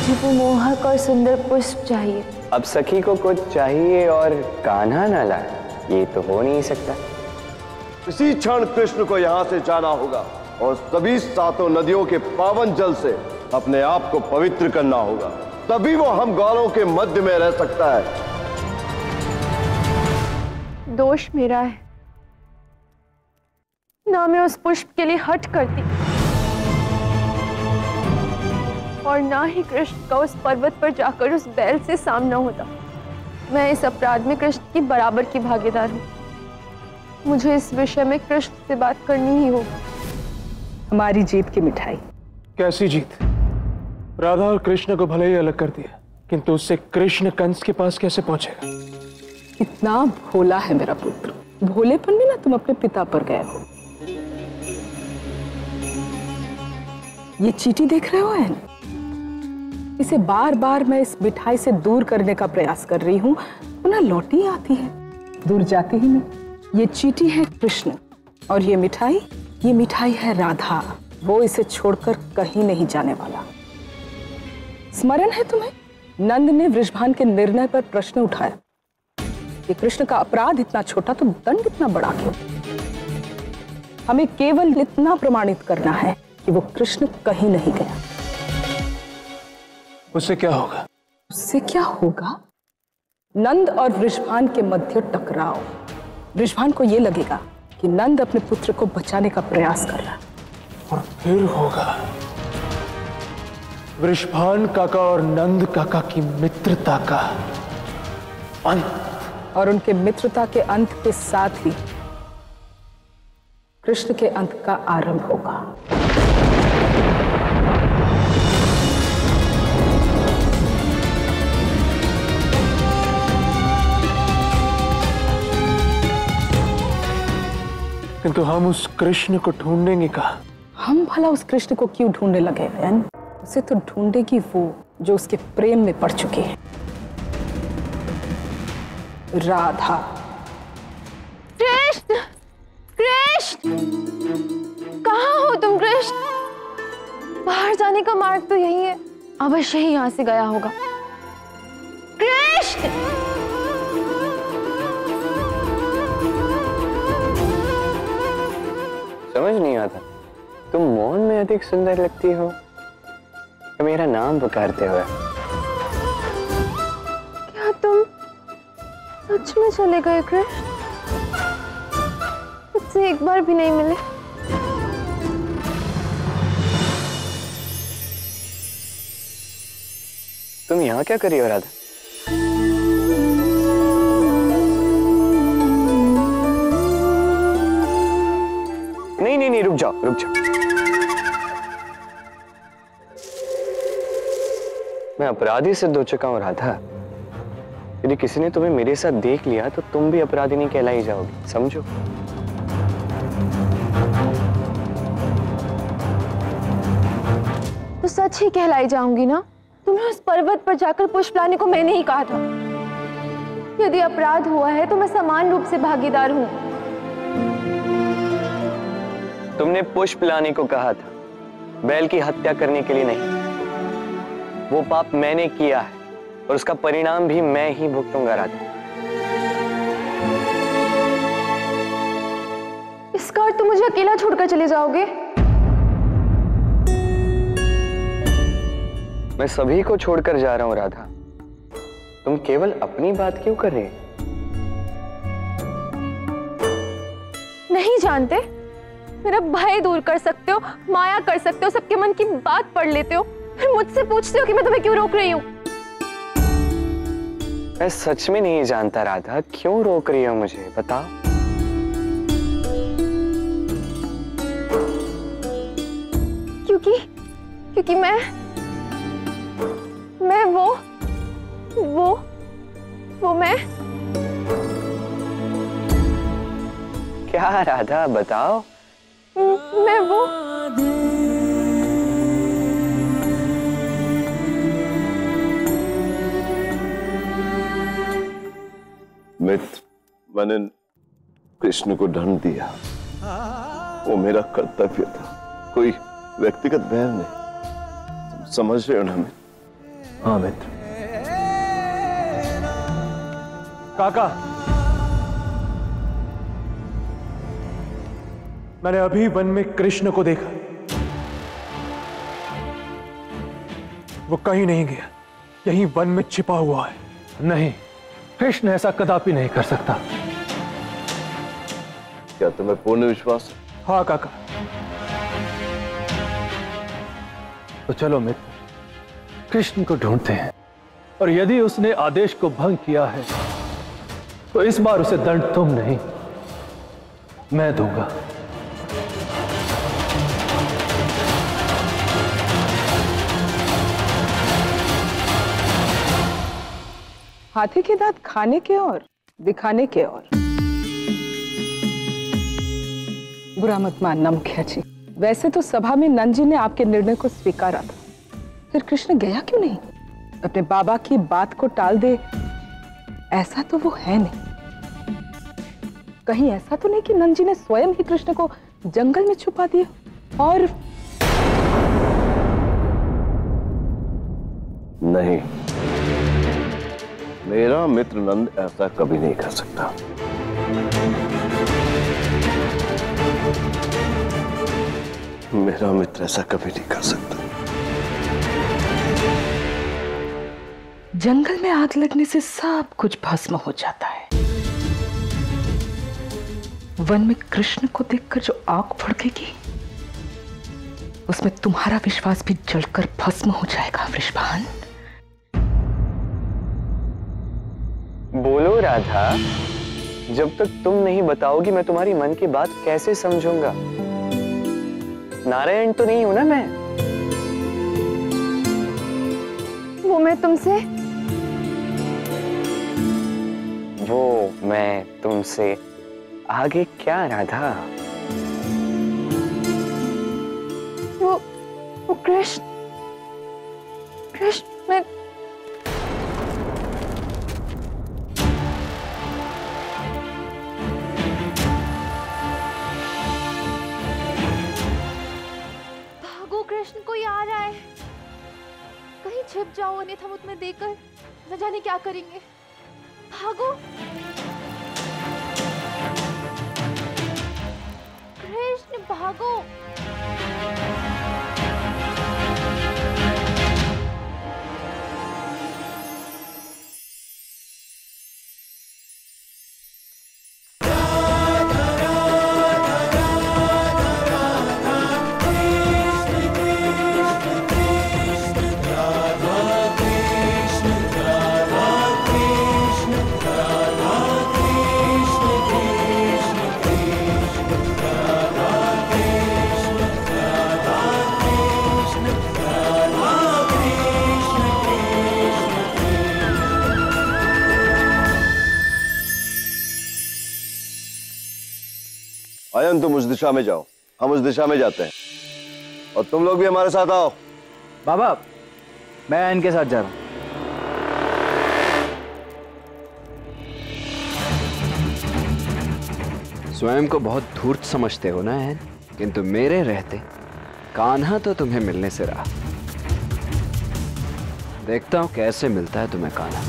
मुझे वो मोहक और सुंदर पुष्प चाहिए। अब सखी को कुछ चाहिए और कान्हा ना लाए, ये तो हो नहीं सकता। इसी क्षण कृष्ण को यहाँ से जाना होगा और सभी सातों नदियों के पावन जल से अपने आप को पवित्र करना होगा, तभी वो हम गौरों के मध्य में रह सकता है। दोष मेरा है, ना मैं उस पुष्प के लिए हठ करती और ना ही कृष्ण का उस पर्वत पर जाकर उस बैल से सामना होता। मैं इस अपराध में कृष्ण की बराबर की भागीदार हूँ। मुझे इस विषय में कृष्ण से बात करनी ही होगी। हमारी जीत की मिठाई। कैसी जीत? राधा और कृष्ण को भले ही अलग कर दिया, किंतु उससे कृष्ण कंस के पास कैसे पहुंचेगा? इतना भोला है मेरा पुत्र, भोलेपन में ना तुम अपने पिता पर गए हो। ये चींटी देख रहे हो एन? इसे बार बार मैं इस मिठाई से दूर करने का प्रयास कर रही हूँ, पुनः लौटी आती है, दूर जाती ही नहीं। ये चींटी है कृष्ण और ये मिठाई है राधा। वो इसे छोड़कर कहीं नहीं जाने वाला। स्मरण है तुम्हें, नंद ने वृषभान के निर्णय पर प्रश्न उठाया कि कृष्ण का अपराध इतना छोटा तो दंड इतना बड़ा क्यों? हमें केवल इतना प्रमाणित करना है कि वो कृष्ण कहीं नहीं गया। उससे क्या होगा? उससे क्या होगा? नंद और वृषभान के मध्य टकराव। वृषभान को यह लगेगा कि नंद अपने पुत्र को बचाने का प्रयास कर रहा है, और फिर होगा वृषभान काका और नंद काका की मित्रता का अंत। और उनके मित्रता के अंत के साथ ही कृष्ण के अंत का आरंभ होगा। किंतु हम उस कृष्ण को ढूंढेंगे कहाँ? हम भला उस कृष्ण को क्यों ढूंढने लगे हैं? उसे तो ढूंढेगी वो जो उसके प्रेम में पड़ चुकी है, राधा। कृष्ण, कृष्ण, कहाँ हो तुम कृष्ण? बाहर जाने का मार्ग तो यही है, अवश्य ही यहाँ से गया होगा। कृष्ण! समझ नहीं आता, तुम मौन में अधिक सुंदर लगती हो कि मेरा नाम पुकारते हुए। क्या तुम सच में चले गए कृष्ण? मुझसे एक बार भी नहीं मिले। तुम यहाँ क्या कर रही हो राधा? नहीं, रुक जाओ। मैं अपराधी सिद्ध हो चुका हूं राधा। यदि किसी ने तुम्हें मेरे साथ देख लिया तो तुम भी अपराधी नहीं कहलाई जाओगी, समझो। तो सच ही कहलाई जाऊंगी ना? तुम्हें उस पर्वत पर जाकर पुष्प लाने को मैंने ही कहा था। यदि अपराध हुआ है तो मैं समान रूप से भागीदार हूं। तुमने पुष्प लाने को कहा था, बैल की हत्या करने के लिए नहीं। वो पाप मैंने किया है और उसका परिणाम भी मैं ही भुगतूंगा राधा। इसका अर्थ तुम मुझे अकेला छोड़कर चले जाओगे? मैं सभी को छोड़कर जा रहा हूं राधा। तुम केवल अपनी बात क्यों कर रही? नहीं जानते? मेरा भय दूर कर सकते हो, माया कर सकते हो, सबके मन की बात पढ़ लेते हो, फिर मुझसे पूछते हो कि मैं तुम्हें क्यों रोक रही हूं? मैं सच में नहीं जानता राधा, क्यों रोक रही हो मुझे, बताओ। क्योंकि मैं वो मैं। क्या राधा, बताओ। मैं वो मित्र, मैंने कृष्ण को दंड दिया, वो मेरा कर्तव्य था, कोई व्यक्तिगत बैर नहीं। समझ रहे हो ना? हाँ मित्र। काका, मैंने अभी वन में कृष्ण को देखा। वो कहीं नहीं गया, यहीं वन में छिपा हुआ है। नहीं, कृष्ण ऐसा कदापि नहीं कर सकता। क्या तुम्हें पूर्ण विश्वास है? हाँ काका। तो चलो मित्र, कृष्ण को ढूंढते हैं, और यदि उसने आदेश को भंग किया है तो इस बार उसे दंड तुम नहीं, मैं दूंगा। हाथी के दांत खाने के और दिखाने के और। बुरा मत मानना मुखिया जी, वैसे तो सभा में नंद जी ने आपके निर्णय को स्वीकारा था, फिर कृष्ण गया क्यों नहीं? अपने बाबा की बात को टाल दे, ऐसा तो वो है नहीं। कहीं ऐसा तो नहीं कि नंद जी ने स्वयं ही कृष्ण को जंगल में छुपा दिया? और नहीं, मेरा मित्र नंद ऐसा कभी नहीं कर सकता। मेरा मित्र ऐसा कभी नहीं कर सकता। जंगल में आग लगने से सब कुछ भस्म हो जाता है। वन में कृष्ण को देखकर जो आग भड़केगी, उसमें तुम्हारा विश्वास भी जलकर भस्म हो जाएगा वृषभान। बोलो राधा, जब तक तुम नहीं बताओगी मैं तुम्हारी मन की बात कैसे समझूंगा? नारायण तो नहीं हूं ना मैं। वो मैं तुमसे आगे क्या राधा? वो कृष्ण मैं कृष्ण कोई आ रहा है, कहीं छिप जाओ, अन्यथा मुझ में देखकर न जाने क्या करेंगे। भागो कृष्ण, भागो। आयन, तुम उस दिशा में जाओ, हम उस दिशा में जाते हैं, और तुम लोग भी हमारे साथ आओ। बाबा, मैं इनके साथ जा रहा हूं। स्वयं को बहुत धूर्त समझते हो ना है, किंतु मेरे रहते कान्हा तो तुम्हें मिलने से रहा। देखता हूं कैसे मिलता है तुम्हें कान्हा।